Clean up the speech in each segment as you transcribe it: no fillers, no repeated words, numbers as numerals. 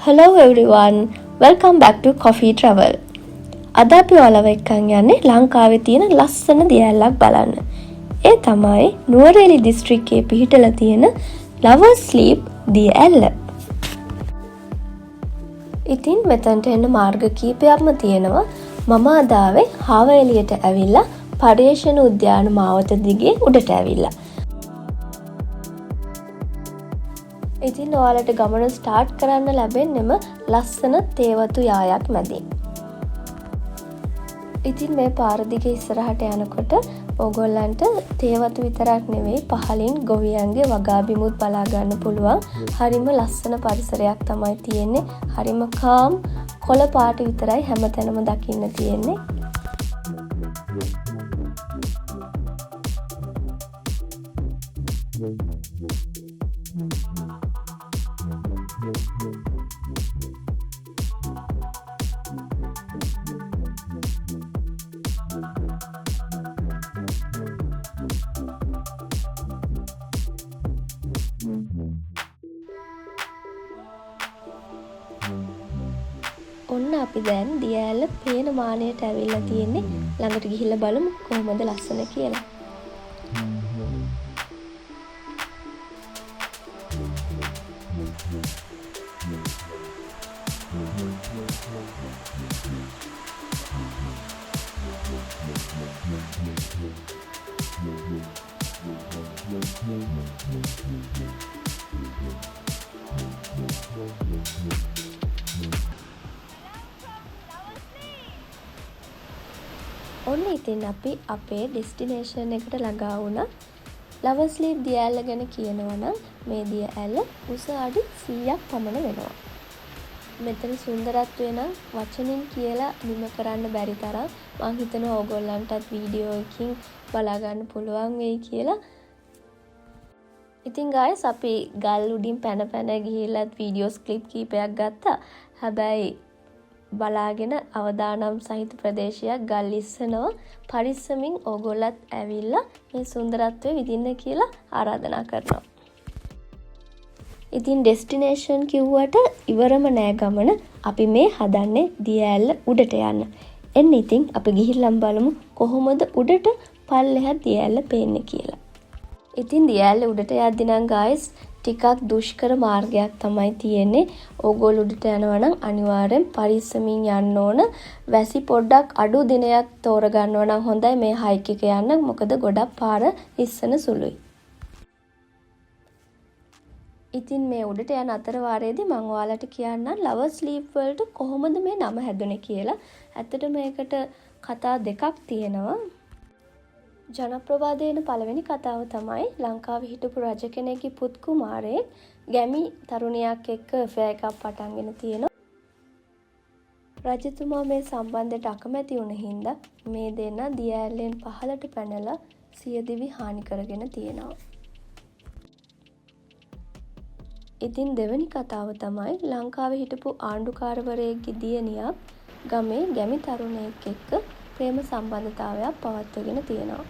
Hello everyone, welcome back to Coffee Travel. අද අපි ඔයාලව එක්කන් යන්නේ ලංකාවේ තියෙන ලස්සන දියැලක් බලන්න. ඒ තමයි නුවරඑළිය දිස්ත්‍රික්කයේ පිහිටලා තියෙන Lovers Leap දියැල්ල. ඉතින් මෙතනට එන්න මාර්ග කීපයක්ම තියෙනවා. මම අද ආවේ හාවඑළියට ඇවිල්ලා පර්යේෂණ උද්‍යාන මාවත දිගේ උඩට ඇවිල්ලා. ඉතින් ඔයාලට ගමන ස්ටාර්ට් කරන්න ලැබෙන්නෙම ලස්සන තේවතු යායක් මැදින්. ඉතින් මේ පාර දිගේ ඉස්සරහට යනකොට ඕගොල්ලන්ට තේවතු විතරක් නෙවෙයි පහලින් ගොවියන්ගේ වගා බිමුත් බලා ගන්න පුළුවන්. හරිම ලස්සන පරිසරයක් තමයි තියෙන්නේ. හරිම කාම් කොළ පාට විතරයි හැමතැනම දකින්න තියෙන්නේ. ඔන්න අපි දැන් දියැල පේන මානයට ඇවිල්ලා තියෙන්නේ. ළඟට ගිහිල්ලා බලමු කොහොමද ලස්සන කියලා. ඔන්න ඉතින් අපි අපේ ඩෙස්ටිනේෂන් එකට ළඟා වුණා. Lovers Leap දියැල ගැන කියනවා නම් මේ දියැල උස අඩි 100ක් පමණ වෙනවා. මෙතන සුන්දරත්වය නම් වචනින් කියලා නිම කරන්න බැරි තරම්. මම හිතනවා ඕගොල්ලන්ටත් වීඩියෝ එකකින් බලා ගන්න පුළුවන් වෙයි කියලා. ඉතින් guys අපි ගල් උඩින් පැන පැන ගිහිල්ලත් වීඩියෝස් ක්ලිප් කීපයක් ගත්තා. හැබැයි බලාගෙන අවදානම් සහිත ප්‍රදේශයක් ගල් ඉස්සනවා. පරිස්සමින් ඕගොල්ලත් ඇවිල්ලා මේ සුන්දරත්වය විඳින්න කියලා ආරාධනා කරනවා. ඉතින් ඩෙස්ටිනේෂන් කිව්වට ඉවරම නෑ ගමන. අපි මේ හදන්නේ දියැල්ල උඩට යන්න. එන්න ඉතින් අපි ගිහිල්ලා බලමු කොහොමද උඩට පල්ලෙහා දියැල්ල පේන්නේ කියලා. ඉතින් දියැල්ල උඩට යද්දි නම් guys ටිකක් දුෂ්කර මාර්ගයක් තමයි තියෙන්නේ. ඕගොල්ලෝ උඩට යනවා නම් අනිවාර්යෙන් පරිස්සමින් යන්න ඕන. වැසි පොඩ්ඩක් අඩු දිනයක් තෝරගන්නවා නම් හොඳයි මේ හයික් එක යන්න. මොකද ගොඩක් පාර ඉස්සන සුළුයි. ඉතින් මේ උඩට යන අතර වාරයේදී මම ඔයාලට කියන්නම් Lovers Leap වලට කොහොමද මේ නම හැදුනේ කියලා. ඇත්තට මේකට කතා දෙකක් තියෙනවා. ජනප්‍රවාදයේ එන පළවෙනි කතාව තමයි ලංකාවේ හිටපු රජ කෙනෙක්ගේ පුත් කුමාරයෙක් ගැමි තරුණියක් එක්ක affair එකක් පටන්ගෙන තියෙනවා. රජතුමා මේ සම්බන්ධයට අකමැති වුණ හින්දා මේ දෙන්නා දියැලෙන් පහළට පැනලා සියදිවි හානි කරගෙන තියෙනවා. ඉතින් දෙවෙනි කතාව තමයි ලංකාවේ හිටපු ආණ්ඩුකාරවරයෙක්ගේ දියණියක් ගමේ ගැමි තරුණයෙක් එක්ක ප්‍රේම සම්බන්ධතාවයක් පවත්වගෙන තියෙනවා.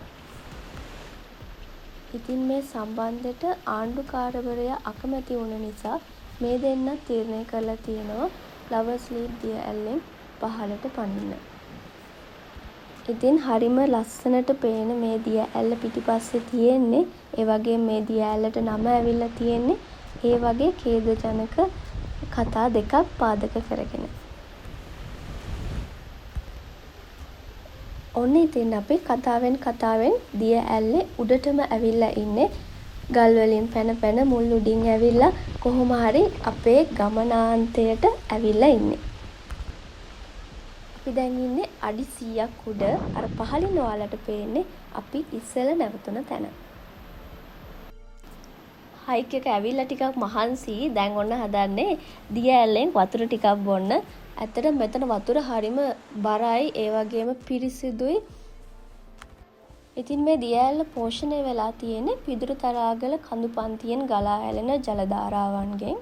ඉතින් මේ සම්බන්ධයට ආණ්ඩුකාරවරයා අකමැති වුණ නිසා මේ දෙන්න තීරණය කරලා තියෙනවා Lovers Leap දියැලෙන් පහළට පනින්න. ඉතින් හරිම ලස්සනට පේන මේ දියැල පිටිපස්සේ තියෙන්නේ ඒ වගේ මේ දියැලට නම ඇවිල්ලා තියෙන්නේ ඒ වගේ ඛේදජනක කතා දෙකක් පාදක කරගෙන. ඔන්න ඉතින් අපි කතාවෙන් දියැල්ලේ උඩටම ඇවිල්ලා ඉන්නේ. ගල් වලින් පැන පැන මුල් උඩින් ඇවිල්ලා කොහොම හරි අපේ ගමනාන්තයට ඇවිල්ලා ඉන්නේ. අපි දැන් ඉන්නේ අඩි 100ක් උඩ. අර පහළින් ඔයාලට පේන්නේ අපි ඉස්සෙල්ලා නැවතුණ තැන. හයික් එක ඇවිල්ලා ටිකක් මහන්සි. දැන් ඔන්න හදන්නේ දියැලෙන් වතුර ටිකක් බොන්න. ඇත්තට මෙතන වතුර හරිම බරයි ඒ වගේම පිරිසිදුයි. ඉතින් මේ දියැල්ල පෝෂණය වෙලා තියෙන්නේ පිදුරු තලාගල කඳු පන්තියෙන් ගලා ඇලෙන ජල ධාරාවන්ගෙන්.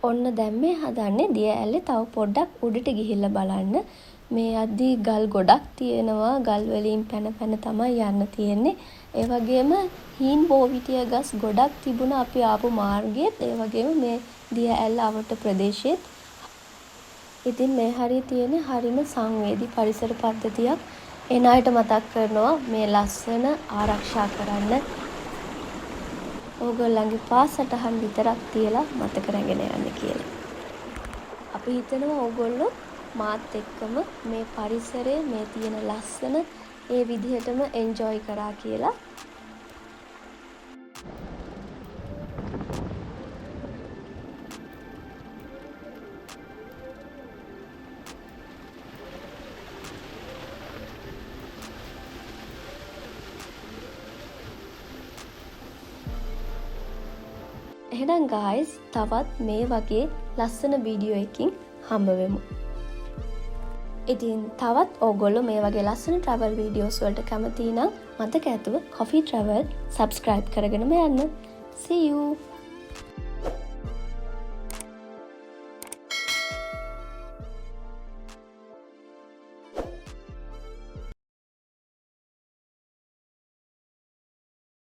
ඔන්න දැන් මේ හදන්නේ දියැලේ තව පොඩ්ඩක් උඩට ගිහිල්ලා බලන්න. මේ යද්දී ගල් ගොඩක් තියෙනවා. ගල් වලින් පැන පැන තමයි යන්න තියෙන්නේ. ඒ වගේම හීන් බෝවිටිය ගස් ගොඩක් තිබුණා අපි ආපු මාර්ගයේත්. ඒ වගේම මේ දිය ඇල්ල අවට ප්‍රදේශයේත්. ඉතින් මේ හරිය තියෙන හරිම සංවේදී පරිසර පද්ධතියක්. එන අයට මතක් කරනවා මේ ලස්සන ආරක්ෂා කරන්න. ඕගොල්ලන්ගේ පාසටහන් විතරක් තියලා මතක රැගෙන යන්න කියලා. අපි හිතනවා ඕගොල්ලෝ මාත් එක්කම මේ පරිසරය මේ තියෙන ලස්සන ඒ විදිහටම එන්ජොයි කරා කියලා. එහෙනම් guys තවත් මේ වගේ ලස්සන වීඩියෝ එකකින් හම්බ වෙමු. ඉතින් තවත් ඕගොල්ලෝ මේ වගේ ලස්සන travel videos වලට කැමති නම් මතක ඇතුව Coffee Travel subscribe කරගෙනම යන්න. See you.